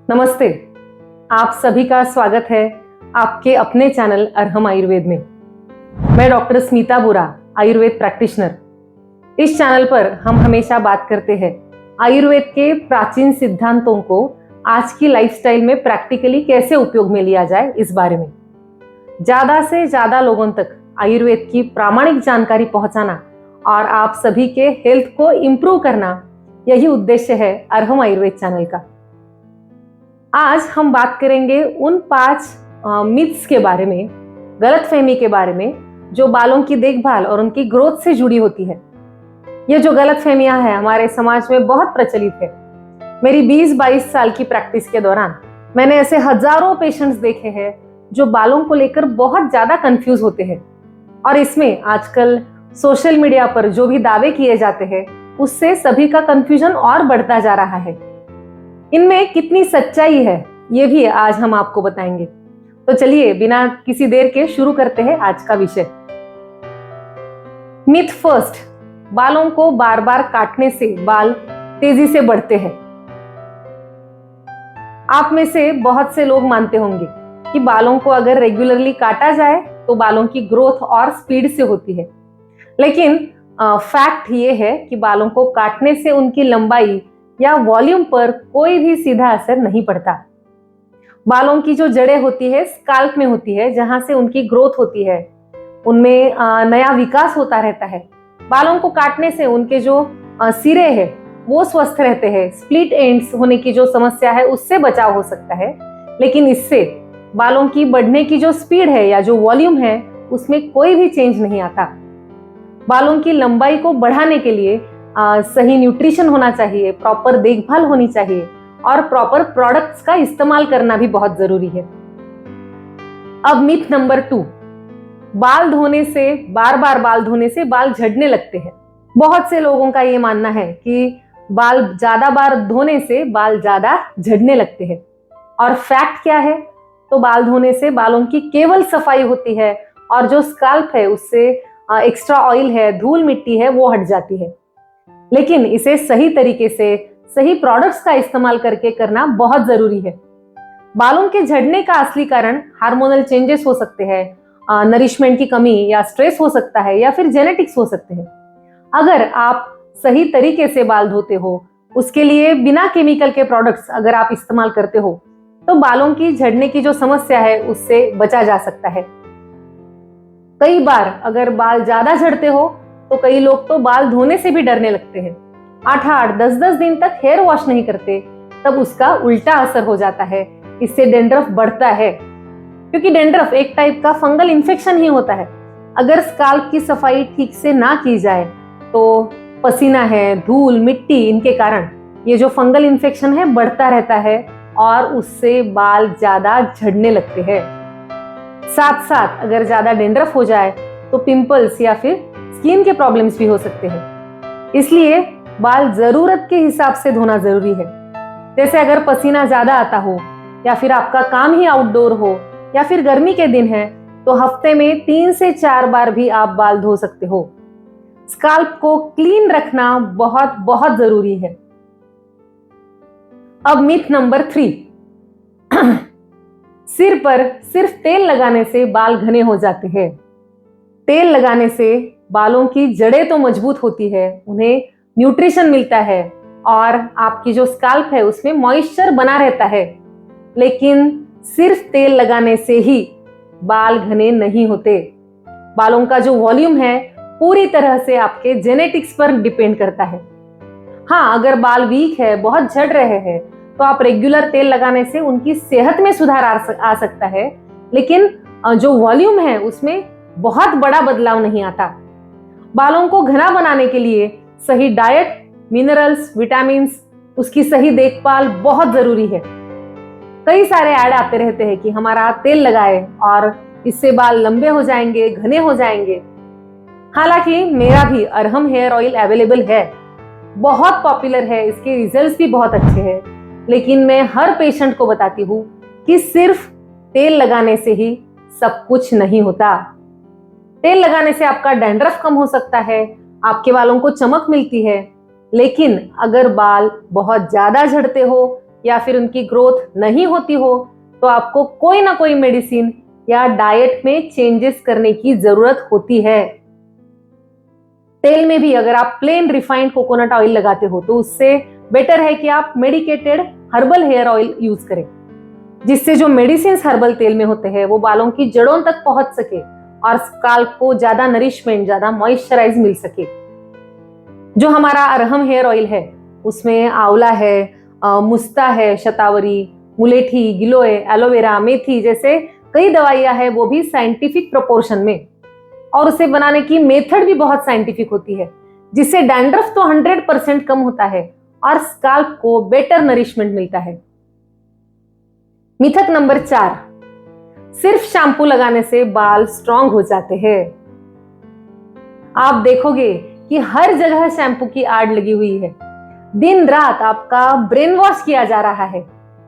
नमस्ते। आप सभी का स्वागत है आपके अपने चैनल अरहम आयुर्वेद में। मैं डॉक्टर स्मिता बुरा, आयुर्वेद प्रैक्टिशनर। इस चैनल पर हम हमेशा बात करते हैं आयुर्वेद के प्राचीन सिद्धांतों को आज की लाइफस्टाइल में प्रैक्टिकली कैसे उपयोग में लिया जाए, इस बारे में ज्यादा से ज्यादा लोगों तक आयुर्वेद की प्रामाणिक जानकारी पहुंचाना और आप सभी के हेल्थ को इम्प्रूव करना, यही उद्देश्य है अरहम आयुर्वेद चैनल का। आज हम बात करेंगे उन 5 मिथ्स के बारे में, गलतफहमी के बारे में, जो बालों की देखभाल और उनकी ग्रोथ से जुड़ी होती है। ये जो गलतफहमियां हैं हमारे समाज में बहुत प्रचलित है। मेरी 20-22 साल की प्रैक्टिस के दौरान मैंने ऐसे हजारों पेशेंट्स देखे हैं जो बालों को लेकर बहुत ज्यादा कंफ्यूज होते हैं। और इसमें आजकल सोशल मीडिया पर जो भी दावे किए जाते हैं उससे सभी का कंफ्यूजन और बढ़ता जा रहा है। इनमें कितनी सच्चाई है ये भी आज हम आपको बताएंगे। तो चलिए बिना किसी देर के शुरू करते हैं आज का विषय। मिथ फर्स्ट, बालों को बार बार काटने से बाल तेजी से बढ़ते हैं। आप में से बहुत से लोग मानते होंगे कि बालों को अगर रेगुलरली काटा जाए तो बालों की ग्रोथ और स्पीड से होती है, लेकिन फैक्ट ये है कि बालों को काटने से उनकी लंबाई या वॉल्यूम पर कोई भी सीधा असर नहीं पड़ता। बालों की जो जड़ें होती है स्काल्प में होती है, जहां से उनकी ग्रोथ होती है, उनमें नया विकास होता रहता है। बालों को काटने से उनके जो सिरे हैं वो स्वस्थ रहते हैं। स्प्लिट एंड्स होने की जो समस्या है उससे बचाव हो सकता है, लेकिन इससे बालों की बढ़ने की जो स्पीड है या जो वॉल्यूम है उसमें कोई भी चेंज नहीं आता। बालों की लंबाई को बढ़ाने के लिए सही न्यूट्रिशन होना चाहिए, प्रॉपर देखभाल होनी चाहिए और प्रॉपर प्रोडक्ट्स का इस्तेमाल करना भी बहुत जरूरी है। अब मिथ नंबर 2, बाल धोने से, बार बार बाल धोने से बाल झड़ने लगते हैं। बहुत से लोगों का ये मानना है कि बाल ज्यादा बार धोने से बाल ज्यादा झड़ने लगते हैं। और फैक्ट क्या है? तो बाल धोने से बालों की केवल सफाई होती है और जो स्काल्प है उससे एक्स्ट्रा ऑयल है, धूल मिट्टी है, वो हट जाती है। लेकिन इसे सही तरीके से, सही प्रोडक्ट्स का इस्तेमाल करके करना बहुत जरूरी है। बालों के झड़ने का असली कारण हार्मोनल चेंजेस हो सकते हैं, नरिशमेंट की कमी या स्ट्रेस हो सकता है, या फिर जेनेटिक्स हो सकते हैं। अगर आप सही तरीके से बाल धोते हो, उसके लिए बिना केमिकल के प्रोडक्ट्स अगर आप इस्तेमाल करते हो, तो बालों की झड़ने की जो समस्या है उससे बचा जा सकता है। कई बार अगर बाल ज्यादा झड़ते हो तो कई लोग तो बाल धोने से भी डरने लगते हैं। 8-8, 10-10 दिन तक हेयर वॉश नहीं करते, तब उसका उल्टा असर हो जाता है। इससे डेंड्रफ बढ़ता है, क्योंकि डेंड्रफ एक टाइप का फंगल इन्फेक्शन ही होता है। अगर स्काल्प की सफाई ठीक से ना की जाए तो पसीना है, धूल मिट्टी, इनके कारण ये जो फंगल इन्फेक्शन है बढ़ता रहता है और उससे बाल ज्यादा झड़ने लगते हैं। साथ साथ अगर ज्यादा डेंड्रफ हो जाए तो पिंपल्स या फिर स्किन के प्रॉब्लम्स भी हो सकते हैं। इसलिए बाल जरूरत के हिसाब से धोना जरूरी है। जैसे अगर पसीना ज्यादा आता हो, या फिर आपका काम ही आउटडोर हो, या फिर गर्मी के दिन है, तो हफ्ते में 3 से 4 बार भी आप बाल धो सकते हो। स्काल्प को क्लीन रखना बहुत बहुत जरूरी है। अब मिथ नंबर 3, सिर पर सिर्फ तेल लगाने से बाल घने हो जाते हैं। तेल लगाने से बालों की जड़ें तो मजबूत होती है, उन्हें न्यूट्रिशन मिलता है और आपकी जो स्काल्प है उसमें मॉइस्चर बना रहता है, लेकिन सिर्फ तेल लगाने से ही बाल घने नहीं होते। बालों का जो वॉल्यूम है पूरी तरह से आपके जेनेटिक्स पर डिपेंड करता है। हाँ, अगर बाल वीक है, बहुत झड़ रहे हैं, तो आप रेगुलर तेल लगाने से उनकी सेहत में सुधार आ सकता है, लेकिन जो वॉल्यूम है उसमें बहुत बड़ा बदलाव नहीं आता। बालों को घना बनाने के लिए सही डाइट, मिनरल्स, विटामिन्स, उसकी सही देखभाल बहुत जरूरी है। कई सारे ऐड आते रहते हैं कि हमारा तेल लगाए और इससे बाल लंबे हो जाएंगे, घने हो जाएंगे। हालांकि मेरा भी अरहम हेयर ऑयल अवेलेबल है, बहुत पॉपुलर है, इसके रिजल्ट्स भी बहुत अच्छे हैं, लेकिन मैं हर पेशेंट को बताती हूँ कि सिर्फ तेल लगाने से ही सब कुछ नहीं होता। तेल लगाने से आपका डैंड्रफ कम हो सकता है, आपके बालों को चमक मिलती है, लेकिन अगर बाल बहुत ज्यादा झड़ते हो या फिर उनकी ग्रोथ नहीं होती हो तो आपको कोई ना कोई मेडिसिन या डाइट में चेंजेस करने की जरूरत होती है। तेल में भी अगर आप प्लेन रिफाइंड कोकोनट ऑयल लगाते हो तो उससे बेटर है कि आप medicated herbal hair oil use करें, जिससे जो मेडिसिन हर्बल तेल में होते हैं वो बालों की जड़ों तक पहुंच सके और स्काल्प को ज्यादा नरिशमेंट, ज्यादा मॉइस्चराइज मिल सके। जो हमारा अरहम हेयर ऑयल है उसमें आंवला है, मुस्ता है, शतावरी, मुलेठी, गिलोय, एलोवेरा, मेथी जैसे कई दवाइयां हैं, वो भी साइंटिफिक प्रोपोर्शन में, और उसे बनाने की मेथड भी बहुत साइंटिफिक होती है, जिससे डैंड्रफ तो 100% कम होता है और स्काल्प को बेटर नरिशमेंट मिलता है। मिथक नंबर 4, सिर्फ शैम्पू लगाने से बाल स्ट्रांग हो जाते हैं। आप देखोगे कि हर जगह शैम्पू की आड़ लगी हुई है। दिन रात आपका ब्रेन वॉश किया जा रहा है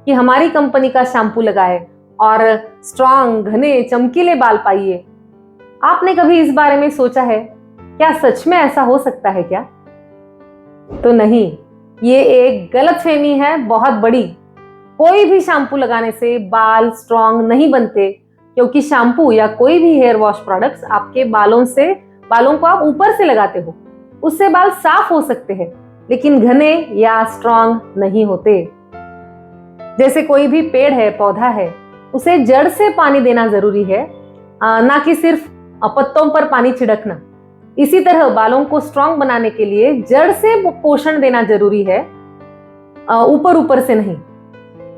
कि हमारी कंपनी का शैम्पू लगाए और स्ट्रांग, घने, चमकीले बाल पाइए। आपने कभी इस बारे में सोचा है क्या सच में ऐसा हो सकता है क्या? तो नहीं, ये एक गलतफहमी है बहुत बड़ी। कोई भी शैम्पू लगाने से बाल स्ट्रांग नहीं बनते, क्योंकि शैम्पू या कोई भी हेयर वॉश प्रोडक्ट्स आपके बालों को आप ऊपर से लगाते हो, उससे बाल साफ हो सकते हैं लेकिन घने या स्ट्रांग नहीं होते। जैसे कोई भी पेड़ है, पौधा है, उसे जड़ से पानी देना जरूरी है, ना कि सिर्फ पत्तों पर पानी छिड़कना। इसी तरह बालों को स्ट्रांग बनाने के लिए जड़ से पोषण देना जरूरी है, ऊपर ऊपर से नहीं।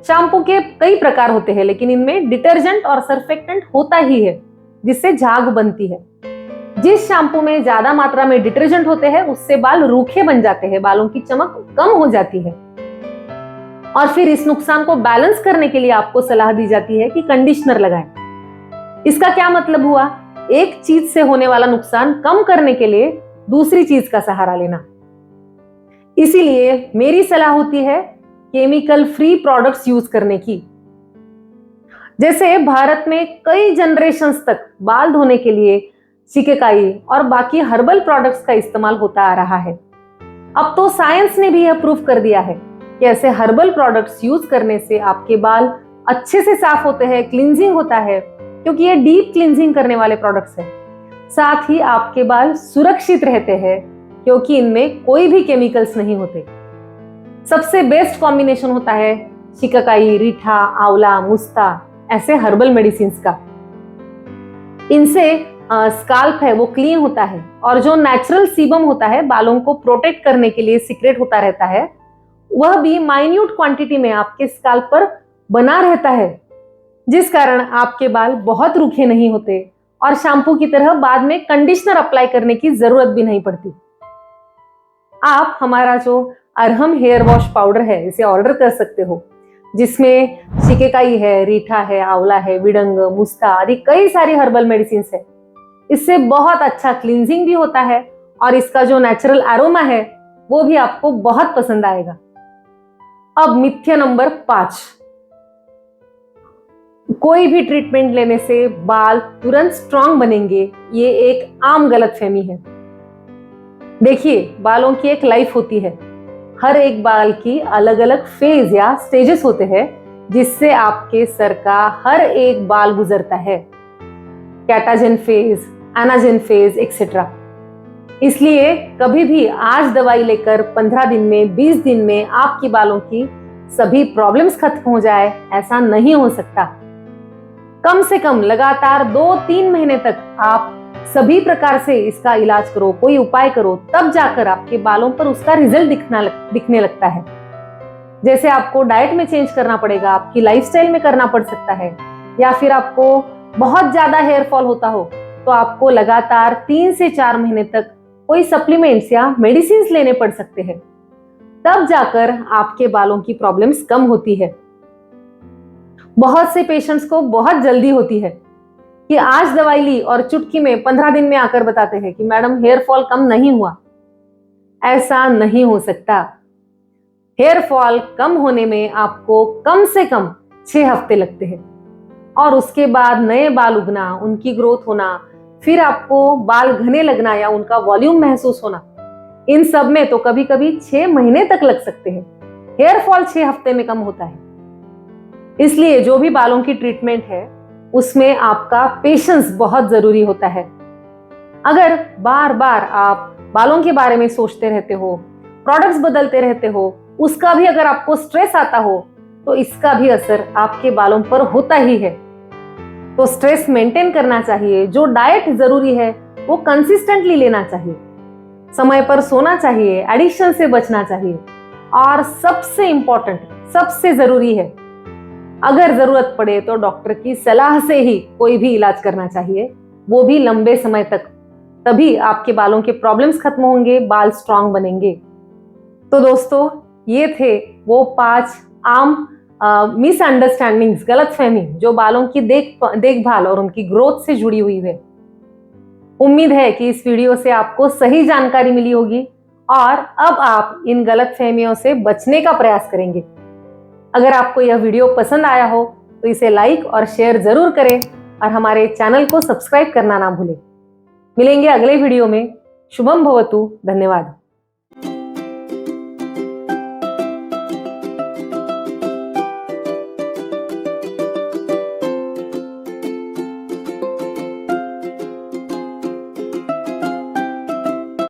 शैम्पू के कई प्रकार होते हैं लेकिन इनमें डिटर्जेंट और सर्फेक्टेंट होता ही है, जिससे झाग बनती है। जिस शैम्पू में ज्यादा मात्रा में डिटर्जेंट होते हैं उससे बाल रूखे बन जाते हैं, बालों की चमक कम हो जाती है। और फिर इस नुकसान को बैलेंस करने के लिए आपको सलाह दी जाती है कि कंडीशनर लगाएं। इसका क्या मतलब हुआ? एक चीज से होने वाला नुकसान कम करने के लिए दूसरी चीज का सहारा लेना। इसीलिए मेरी सलाह होती है केमिकल फ्री प्रोडक्ट्स यूज करने की। जैसे भारत में कई जनरेशंस तक बाल धोने के लिए शिकेकाई और बाकी हर्बल प्रोडक्ट्स का इस्तेमाल होता आ रहा है। अब तो साइंस ने भी यह प्रूफ कर दिया है कि ऐसे हर्बल प्रोडक्ट्स यूज करने से आपके बाल अच्छे से साफ होते हैं, क्लींजिंग होता है, क्योंकि ये डीप क्लींजिंग करने वाले प्रोडक्ट्स हैं। साथ ही आपके बाल सुरक्षित रहते हैं क्योंकि इनमें कोई भी केमिकल्स नहीं होते। सबसे बेस्ट कॉम्बिनेशन होता है शिकाकाई, रीठा, आंवला, मुस्ता ऐसे हर्बल मेडिसिन का। इनसे स्काल्प है वो क्लीन होता है और जो नेचुरल सीबम होता है बालों को प्रोटेक्ट करने के लिए सीक्रेट होता रहता है, वह भी माइन्यूट क्वांटिटी में आपके स्काल्प पर बना रहता है, जिस कारण आपके बाल बहुत रूखे नहीं होते और शैम्पू की तरह बाद में कंडीशनर अप्लाई करने की जरूरत भी नहीं पड़ती। आप हमारा जो अरहम हेयर वॉश पाउडर है इसे ऑर्डर कर सकते हो, जिसमें शिकेकाई है, रीठा है, आंवला है, विडंग, मुस्ता आदि कई सारी हर्बल मेडिसिन है। इससे बहुत अच्छा क्लींजिंग भी होता है और इसका जो नेचुरल एरोमा है वो भी आपको बहुत पसंद आएगा। अब मिथ्या नंबर 5, कोई भी ट्रीटमेंट लेने से बाल तुरंत स्ट्रांग बनेंगे, ये एक आम गलतफहमी है। देखिए, बालों की एक लाइफ होती है, हर एक बाल की अलग अलग फेज या स्टेजेस होते हैं, जिससे आपके सर का हर एक बाल गुजरता है, catagen phase, anagen phase etcetera. इसलिए कभी भी आज दवाई लेकर 15 दिन में, 20 दिन में आपकी बालों की सभी प्रॉब्लम्स खत्म हो जाए, ऐसा नहीं हो सकता। कम से कम लगातार 2-3 महीने तक आप सभी प्रकार से इसका इलाज करो, कोई उपाय करो, तब जाकर आपके बालों पर उसका रिजल्ट दिखने लगता है। जैसे आपको डाइट में चेंज करना पड़ेगा, आपकी लाइफस्टाइल में करना पड़ सकता है, या फिर आपको बहुत ज्यादा हेयर फॉल होता हो तो आपको लगातार 3 से 4 महीने तक कोई सप्लीमेंट्स या मेडिसिन लेने पड़ सकते हैं, तब जाकर आपके बालों की प्रॉब्लम्स कम होती है। बहुत से पेशेंट्स को बहुत जल्दी होती है कि आज दवाई ली और चुटकी में 15 दिन में आकर बताते हैं कि मैडम हेयर फॉल कम नहीं हुआ। ऐसा नहीं हो सकता। हेयर फॉल कम होने में आपको कम से कम 6 हफ्ते लगते हैं और उसके बाद नए बाल उगना, उनकी ग्रोथ होना, फिर आपको बाल घने लगना या उनका वॉल्यूम महसूस होना, इन सब में तो कभी कभी 6 महीने तक लग सकते हैं। हेयर फॉल 6 हफ्ते में कम होता है। इसलिए जो भी बालों की ट्रीटमेंट है उसमें आपका पेशेंस बहुत जरूरी होता है। अगर बार बार आप बालों के बारे में सोचते रहते हो, प्रोडक्ट्स बदलते रहते हो, उसका भी अगर आपको स्ट्रेस आता हो तो इसका भी असर आपके बालों पर होता ही है। तो स्ट्रेस मेंटेन करना चाहिए। जो डाइट जरूरी है वो कंसिस्टेंटली लेना चाहिए, समय पर सोना चाहिए, एडिक्शन से बचना चाहिए, और सबसे इंपॉर्टेंट, सबसे जरूरी है, अगर जरूरत पड़े तो डॉक्टर की सलाह से ही कोई भी इलाज करना चाहिए, वो भी लंबे समय तक। तभी आपके बालों के प्रॉब्लम्स खत्म होंगे, बाल स्ट्रांग बनेंगे। तो दोस्तों, ये थे वो 5 आम मिसअंडरस्टैंडिंग्स, गलतफहमी जो बालों की देखभाल और उनकी ग्रोथ से जुड़ी हुई है। उम्मीद है कि इस वीडियो से आपको सही जानकारी मिली होगी और अब आप इन गलतफहमियों से बचने का प्रयास करेंगे। अगर आपको यह वीडियो पसंद आया हो तो इसे लाइक और शेयर जरूर करें और हमारे चैनल को सब्सक्राइब करना ना भूलें। मिलेंगे अगले वीडियो में। शुभम भवतु। धन्यवाद।